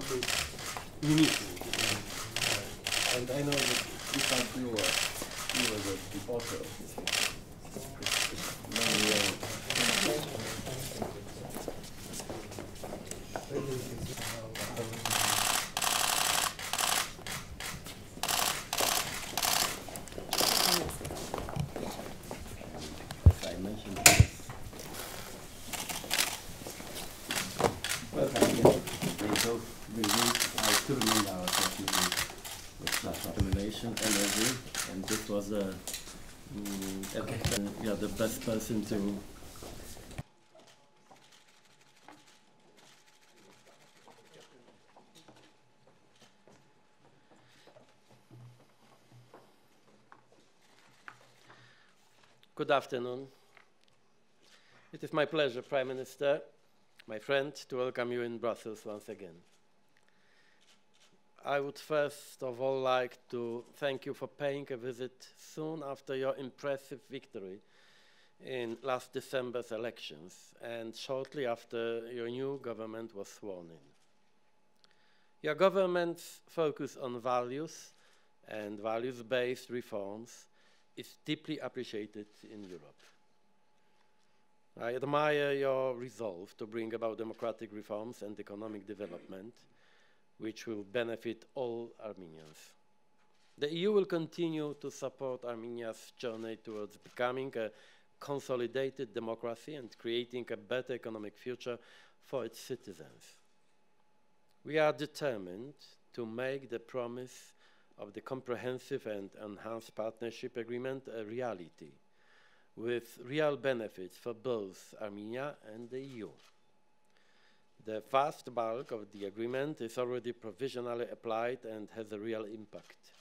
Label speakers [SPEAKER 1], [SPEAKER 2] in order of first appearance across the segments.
[SPEAKER 1] something unique. And I know that in fact you were the author of this picture. As I mentioned, well, they both released our tournament, our technique with accumulation energy, and this was the best person to. Good afternoon. It is my pleasure, Prime Minister, my friend, to welcome you in Brussels once again. I would first of all like to thank you for paying a visit soon after your impressive victory in last December's elections and shortly after your new government was sworn in. Your government's focus on values and values-based reforms is deeply appreciated in Europe. I admire your resolve to bring about democratic reforms and economic development, which will benefit all Armenians. The EU will continue to support Armenia's journey towards becoming a consolidated democracy and creating a better economic future for its citizens. We are determined to make the promise of the comprehensive and enhanced partnership agreement a reality, with real benefits for both Armenia and the EU. The vast bulk of the agreement is already provisionally applied and has a real impact.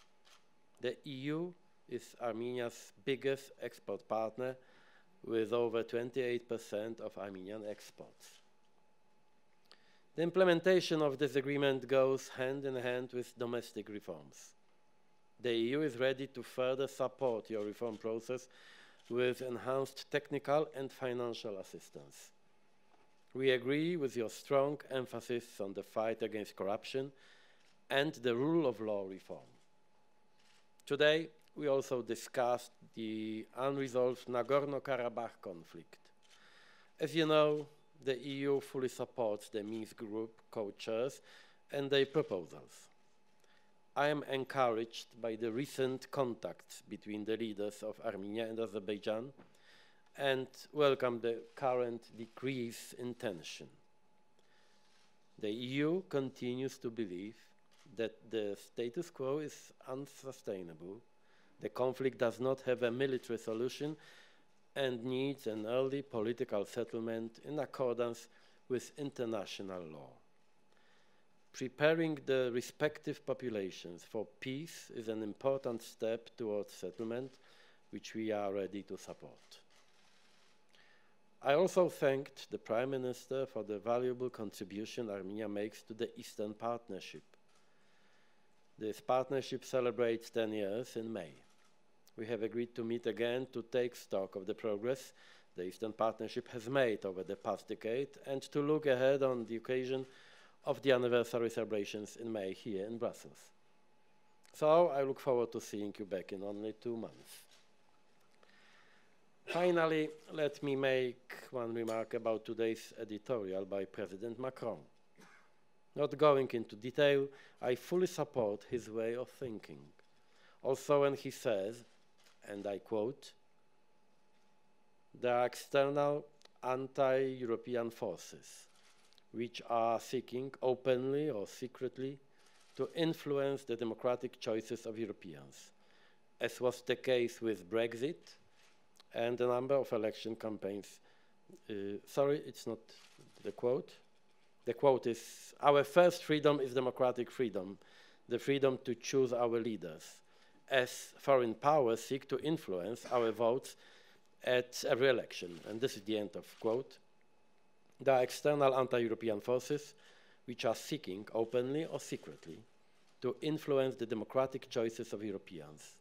[SPEAKER 1] The EU is Armenia's biggest export partner, with over 28% of Armenian exports. The implementation of this agreement goes hand in hand with domestic reforms. The EU is ready to further support your reform process with enhanced technical and financial assistance. We agree with your strong emphasis on the fight against corruption and the rule of law reform. Today, we also discussed the unresolved Nagorno-Karabakh conflict. As you know, the EU fully supports the Minsk Group co-chairs and their proposals. I am encouraged by the recent contacts between the leaders of Armenia and Azerbaijan and welcome the current decrease in tension. The EU continues to believe that the status quo is unsustainable, the conflict does not have a military solution, and needs an early political settlement in accordance with international law. Preparing the respective populations for peace is an important step towards settlement, which we are ready to support. I also thanked the Prime Minister for the valuable contribution Armenia makes to the Eastern Partnership. This partnership celebrates 10 years in May. We have agreed to meet again to take stock of the progress the Eastern Partnership has made over the past decade and to look ahead on the occasion of the anniversary celebrations in May here in Brussels. So I look forward to seeing you back in only 2 months. Finally, let me make one remark about today's editorial by President Macron. Not going into detail, I fully support his way of thinking. Also when he says, and I quote, "There are external anti-European forces which are seeking openly or secretly to influence the democratic choices of Europeans, as was the case with Brexit and a number of election campaigns." Sorry, it's not the quote. The quote is, "Our first freedom is democratic freedom, the freedom to choose our leaders, as foreign powers seek to influence our votes at every election." And this is the end of quote. There are external anti-European forces which are seeking, openly or secretly, to influence the democratic choices of Europeans,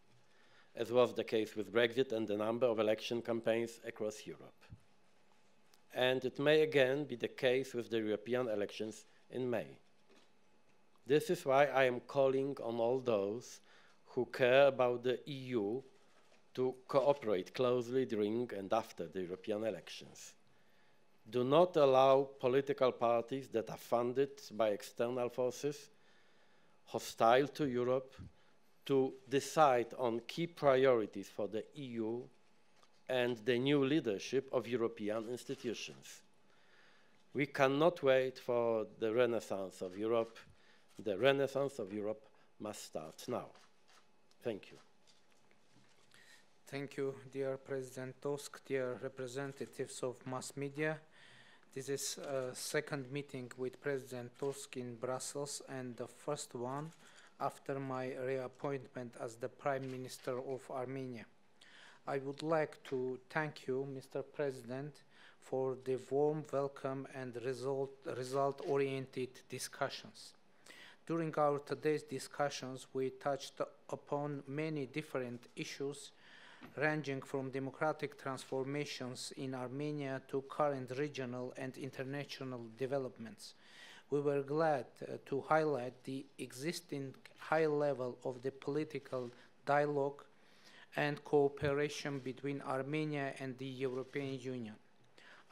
[SPEAKER 1] as was the case with Brexit and a number of election campaigns across Europe. And it may again be the case with the European elections in May. This is why I am calling on all those who care about the EU to cooperate closely during and after the European elections. Do not allow political parties that are funded by external forces hostile to Europe to decide on key priorities for the EU and the new leadership of European institutions. We cannot wait for the renaissance of Europe. The renaissance of Europe must start now. Thank you.
[SPEAKER 2] Thank you, dear President Tusk, dear representatives of mass media. This is a second meeting with President Tusk in Brussels and the first one after my reappointment as the Prime Minister of Armenia. I would like to thank you, Mr. President, for the warm welcome and result-oriented discussions. During our today's discussions, we touched upon many different issues ranging from democratic transformations in Armenia to current regional and international developments. We were glad to highlight the existing high level of the political dialogue and cooperation between Armenia and the European Union.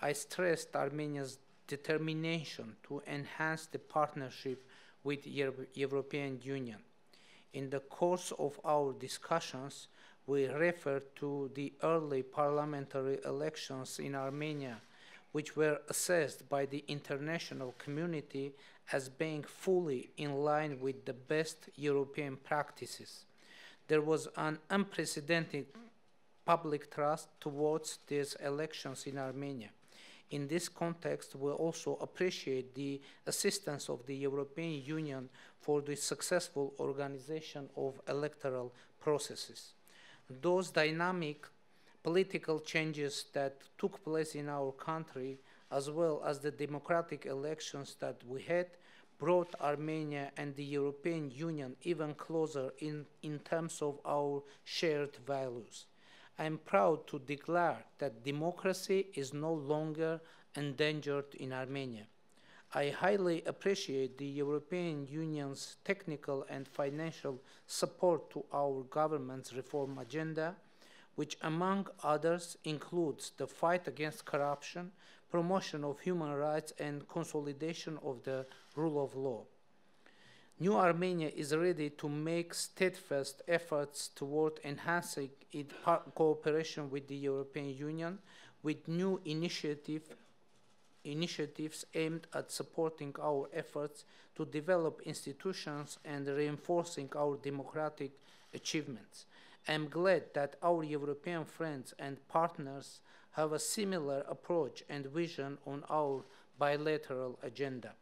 [SPEAKER 2] I stressed Armenia's determination to enhance the partnership with the European Union. In the course of our discussions, we referred to the early parliamentary elections in Armenia, which were assessed by the international community as being fully in line with the best European practices. There was an unprecedented public trust towards these elections in Armenia. In this context, we also appreciate the assistance of the European Union for the successful organization of electoral processes. Those dynamic political changes that took place in our country, as well as the democratic elections that we had, brought Armenia and the European Union even closer in terms of our shared values. I am proud to declare that democracy is no longer endangered in Armenia. I highly appreciate the European Union's technical and financial support to our government's reform agenda, which among others includes the fight against corruption, promotion of human rights, and consolidation of the rule of law. New Armenia is ready to make steadfast efforts toward enhancing its cooperation with the European Union with new initiatives aimed at supporting our efforts to develop institutions and reinforcing our democratic achievements. I am glad that our European friends and partners have a similar approach and vision on our bilateral agenda.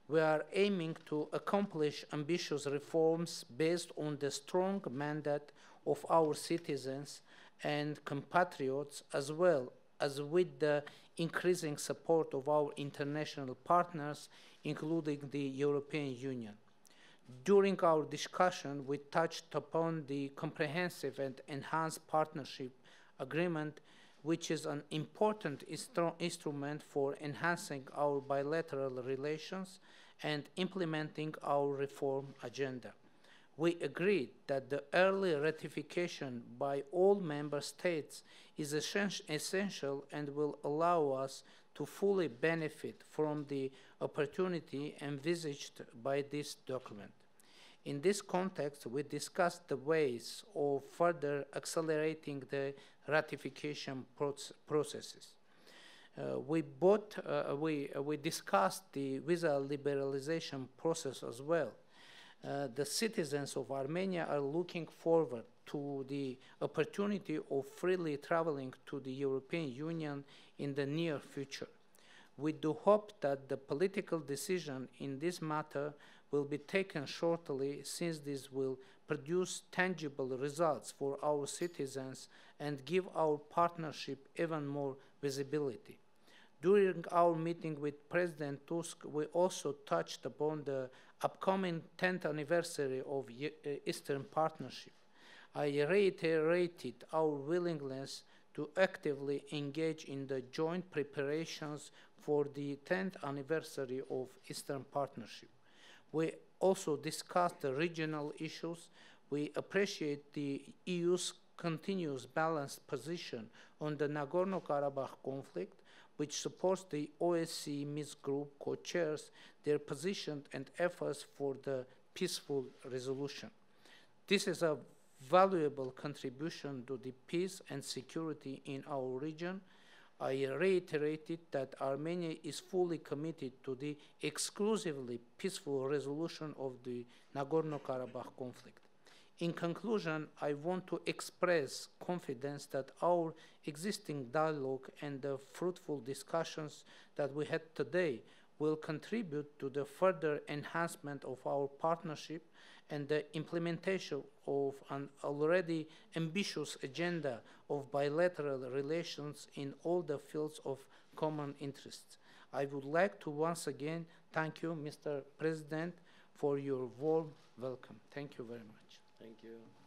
[SPEAKER 2] We are aiming to accomplish ambitious reforms based on the strong mandate of our citizens and compatriots, as well as with the increasing support of our international partners, including the European Union. During our discussion, we touched upon the comprehensive and enhanced partnership agreement, which is an important instrument for enhancing our bilateral relations and implementing our reform agenda. We agreed that the early ratification by all member states is essential and will allow us to fully benefit from the opportunity envisaged by this document. In this context, we discussed the ways of further accelerating the ratification processes. We discussed the visa liberalization process as well. The citizens of Armenia are looking forward to the opportunity of freely traveling to the European Union in the near future. We do hope that the political decision in this matter will be taken shortly, since this will produce tangible results for our citizens and give our partnership even more visibility. During our meeting with President Tusk, we also touched upon the upcoming 10th anniversary of Eastern Partnership. I reiterated our willingness to actively engage in the joint preparations for the 10th anniversary of Eastern Partnership. We also discussed the regional issues. We appreciate the EU's continuous balanced position on the Nagorno-Karabakh conflict, which supports the OSCE Minsk Group co-chairs their position and efforts for the peaceful resolution. This is a valuable contribution to the peace and security in our region. I reiterated that Armenia is fully committed to the exclusively peaceful resolution of the Nagorno-Karabakh conflict. In conclusion, I want to express confidence that our existing dialogue and the fruitful discussions that we had today will contribute to the further enhancement of our partnership and the implementation of an already ambitious agenda of bilateral relations in all the fields of common interests. I would like to once again thank you, Mr. President, for your warm welcome. Thank you very much.
[SPEAKER 1] Thank you.